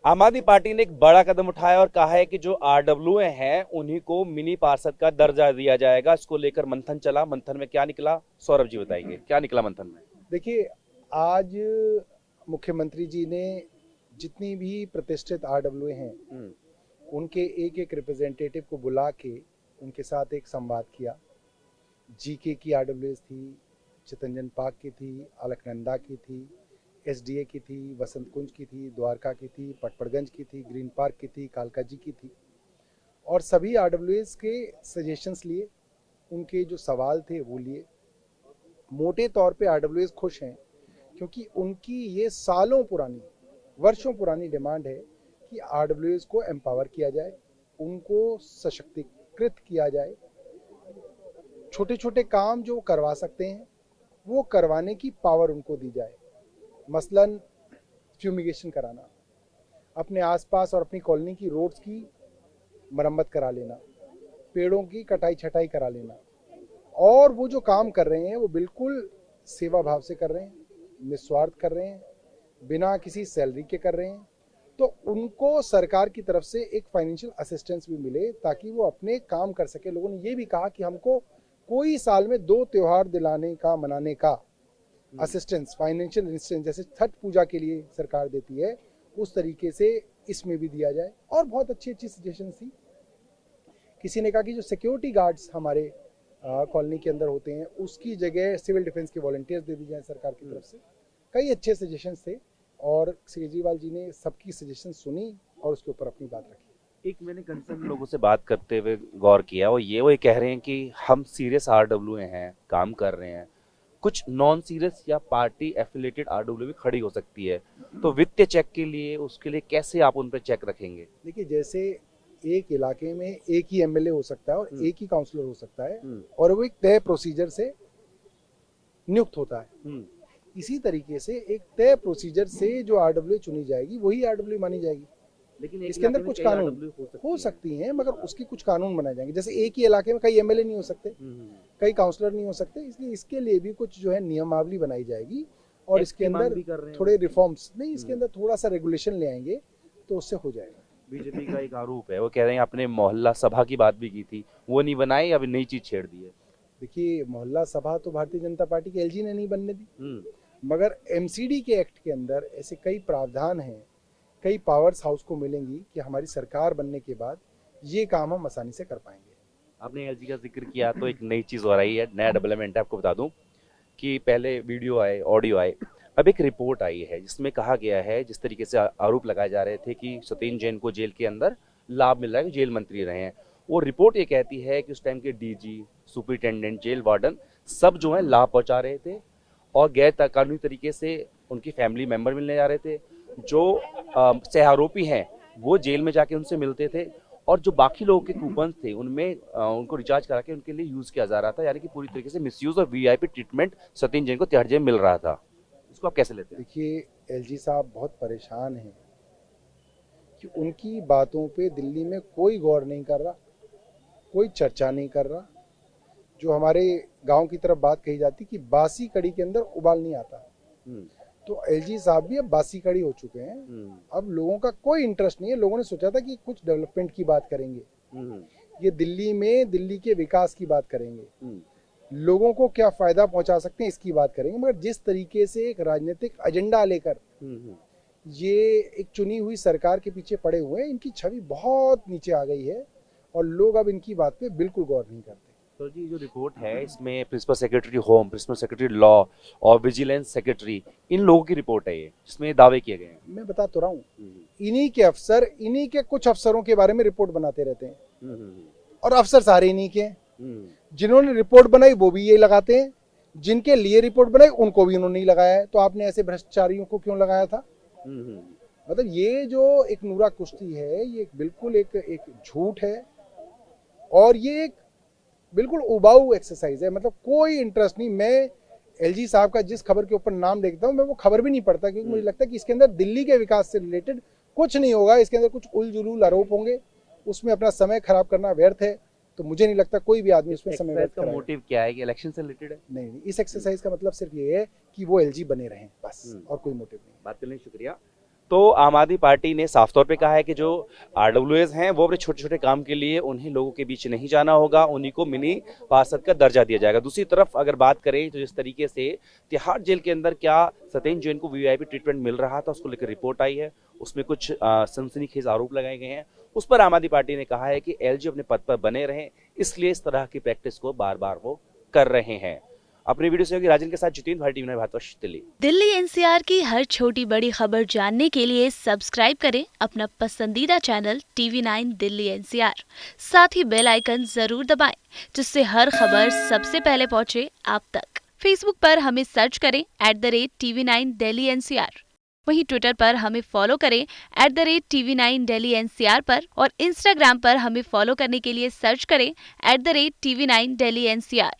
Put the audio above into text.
आम आदमी पार्टी ने एक बड़ा कदम उठाया और कहा है कि जो आरडब्ल्यू हैं उन्हीं को मिनी पार्षद का दर्जा दिया जाएगा। इसको लेकर मंथन चला, मंथन में क्या निकला, सौरभ जी बताएंगे क्या निकला मंथन में। देखिए, आज मुख्यमंत्री जी ने जितनी भी प्रतिष्ठित आरडब्ल्यू हैं उनके एक एक रिप्रेजेंटेटिव को बुला के उनके साथ एक संवाद किया। जीके की आरडब्ल्यूएस थी, चितरंजन पार्क की थी, अलकनंदा की थी, एसडीए की थी, वसंत कुंज की थी, द्वारका की थी, पटपड़गंज की थी, ग्रीन पार्क की थी, कालका जी की थी। और सभी आरडब्ल्यूएस के सजेशंस लिए, उनके जो सवाल थे वो लिए। मोटे तौर पे आरडब्ल्यूएस खुश हैं क्योंकि उनकी ये सालों पुरानी, वर्षों पुरानी डिमांड है कि आरडब्ल्यूएस को एम्पावर किया जाए, उनको सशक्तिकृत किया जाए। छोटे छोटे काम जो करवा सकते हैं वो करवाने की पावर उनको दी जाए। मसलन फ्यूमिगेशन कराना, अपने आसपास और अपनी कॉलोनी की रोड्स की मरम्मत करा लेना, पेड़ों की कटाई छटाई करा लेना। और वो जो काम कर रहे हैं वो बिल्कुल सेवा भाव से कर रहे हैं, निस्वार्थ कर रहे हैं, बिना किसी सैलरी के कर रहे हैं। तो उनको सरकार की तरफ से एक फाइनेंशियल असिस्टेंस भी मिले ताकि वो अपने काम कर सके। लोगों ने ये भी कहा कि हमको कोई साल में 2 त्योहार दिलाने का, मनाने का असिस्टेंस, फाइनेंशियल असिस्टेंस जैसे छठ पूजा के लिए सरकार देती है उस तरीके से इसमें भी दिया जाए। और बहुत अच्छी अच्छी सजेशन थी। किसी ने कहा कि जो सिक्योरिटी गार्ड्स हमारे कॉलोनी के अंदर होते हैं उसकी जगह सिविल डिफेंस के वॉलंटियर्स दे दी जाए सरकार की तरफ से। कई अच्छे सजेशंस थे और केजरीवाल जी ने सबकी सजेशन सुनी और उसके ऊपर अपनी बात रखी। एक मैंने कंसर्न लोगों से बात करते हुए गौर किया, वो ये कह रहे हैं कि हम सीरियस आरडब्ल्यू हैं, काम कर रहे हैं, कुछ नॉन सीरियस या पार्टी एफिलेटेड आरडब्ल्यू भी खड़ी हो सकती है, तो वित्तीय चेक के लिए, उसके लिए कैसे आप उन पर चेक रखेंगे। देखिए, जैसे एक इलाके में एक ही एमएलए हो सकता है और एक ही काउंसलर हो सकता है और वो एक तय प्रोसीजर से नियुक्त होता है, इसी तरीके से एक तय प्रोसीजर से जो आरडब्ल्यू चुनी जाएगी वही आरडब्ल्यू मानी जाएगी। लेकिन इसके अंदर कुछ कानून हो सकती हैं मगर उसकी कुछ कानून बनाए जाएंगे। जैसे एक ही इलाके में कई एमएलए नहीं हो सकते, कई काउंसलर नहीं हो सकते, इसलिए इसके लिए भी कुछ जो है नियमावली बनाई जाएगी और इसके अंदर थोड़े रिफॉर्म्स नहीं, इसके अंदर थोड़ा सा रेगुलेशन ले आएंगे तो उससे हो जाएगा। बीजेपी का एक आरोप है, वो कह रहे हैं आपने मोहल्ला सभा की बात भी की थी, वो नहीं बनाई, अभी नई चीज छेड़ दी है। देखिए, मोहल्ला सभा तो भारतीय जनता पार्टी के एलजी ने नहीं बनने दी, मगर एमसीडी के एक्ट के अंदर ऐसे कई प्रावधान हैं, कई पावर्स हाउस को मिलेंगी कि हमारी सरकार बनने के बाद ये काम हम आसानी से कर पाएंगे। आपने एलजी का जिक्र किया तो एक नई चीज हो रही है, नया डेवलपमेंट है। आपको बता दूं कि पहले वीडियो आए, ऑडियो आए, अब एक रिपोर्ट आई है जिसमें कहा गया है, जिस तरीके से आरोप लगाए जा रहे थे कि सत्येंद्र जैन को जेल के अंदर लाभ मिल रहा है, जेल मंत्री रहे हैं, वो रिपोर्ट ये कहती है कि उस टाइम के डीजी, सुपरिटेंडेंट, जेल वार्डन सब जो है लाभ पहुंचा रहे थे और गैर कानूनी तरीके से उनकी फैमिली मेंबर मिलने जा रहे थे। जो सह आरोपी हैं वो जेल में जाके उनसे मिलते थे और जो बाकी लोगों के कूपन थे उनमें उनको रिचार्ज करा के उनके लिए यूज किया जा रहा था, यानी कि पूरी तरीके से मिसयूज और वीआईपी ट्रीटमेंट सत्येंद्र जैन को तिहाड़ जेल मिल रहा था। इसको आप कैसे लेते हैं? देखिए, एलजी साहब बहुत परेशान हैं कि उनकी बातों पे दिल्ली में कोई गौर नहीं कर रहा, कोई चर्चा नहीं कर रहा। जो हमारे गांव की तरफ बात कही जाती कि बासी कड़ी के अंदर उबाल नहीं आता, तो एलजी साहब भी अब बासी कड़ी हो चुके हैं। अब लोगों का कोई इंटरेस्ट नहीं है। लोगों ने सोचा था कि कुछ डेवलपमेंट की बात करेंगे, ये दिल्ली में दिल्ली के विकास की बात करेंगे, लोगों को क्या फायदा पहुंचा सकते हैं इसकी बात करेंगे, मगर जिस तरीके से एक राजनीतिक एजेंडा लेकर ये एक चुनी हुई सरकार के पीछे पड़े हुए हैं, इनकी छवि बहुत नीचे आ गई है और लोग अब इनकी बात पे बिल्कुल गौर नहीं करते। तो जी, जो रिपोर्ट है इसमें principal secretary home, principal secretary law और विजिलेंस सेक्रेटरी, इन लोगों की रिपोर्ट है ये, जिसमें दावे किए गए हैं। मैं बता तो रहा हूँ, इन्हीं के अफसर इन्हीं के कुछ अफसरों के बारे में रिपोर्ट बनाते रहते हैं और अफसर सारे इन्हीं के हैं। जिन्होंने रिपोर्ट बनाई वो भी ये लगाते हैं, जिनके लिए रिपोर्ट बनाई उनको भी उन्होंने नहीं लगाया है। तो आपने ऐसे भ्रष्टाचारियों को क्यों लगाया था? मतलब ये जो एक नूरा कुश्ती है, ये बिल्कुल एक झूठ है और ये एक बिल्कुल उबाऊ एक्सरसाइज है। मतलब कोई इंटरेस्ट नहीं। मैं एलजी साहब का जिस खबर के ऊपर नाम देखता हूँ मैं वो खबर भी नहीं पढ़ता, क्योंकि मुझे लगता है कि इसके अंदर दिल्ली के विकास से रिलेटेड कुछ नहीं होगा। इसके अंदर कुछ उलझुल आरोप होंगे, उसमें अपना समय खराब करना व्यर्थ है। तो मुझे नहीं लगता कोई भी आदमी उसमें समय व्यर्थ करेगा। मोटिव क्या है कि इलेक्शन से रिलेटेड है? नहीं, इस एक्सरसाइज का मतलब सिर्फ ये है कि वो एलजी बने रहें, बस, और कोई मोटिव नहीं। बात करने शुक्रिया। तो आम आदमी पार्टी ने साफ तौर पे कहा है कि जो आरडब्ल्यूएस हैं वो अपने छोटे छोटे काम के लिए उन्हें लोगों के बीच नहीं जाना होगा, उन्हीं को मिनी पार्षद का दर्जा दिया जाएगा। दूसरी तरफ अगर बात करें तो जिस तरीके से तिहाड़ जेल के अंदर क्या सत्येंद्र जैन को वीआईपी ट्रीटमेंट मिल रहा था, उसको लेकर रिपोर्ट आई है, उसमें कुछ सनसनीखेज आरोप लगाए गए हैं। उस पर आम आदमी पार्टी ने कहा है कि एलजी अपने पद पर बने रहें, इसलिए इस तरह की प्रैक्टिस को बार बार वो कर रहे हैं। अपने वीडियो सहयोगी राजन के साथ जितेंद्र, भारतीय टीवी भारतवर्ष, दिल्ली। दिल्ली एनसीआर की हर छोटी बड़ी खबर जानने के लिए सब्सक्राइब करें अपना पसंदीदा चैनल TV9 दिल्ली एनसीआर। साथ ही बेल आइकन जरूर दबाएं, जिससे हर खबर सबसे पहले पहुंचे आप तक। फेसबुक पर हमें सर्च करें @TV9 दिल्ली एनसीआर। वहीं ट्विटर पर हमें फॉलो करें @TV9 दिल्ली एनसीआर पर, और इंस्टाग्राम पर हमें फॉलो करने के लिए सर्च करें @TV9 दिल्ली एनसीआर।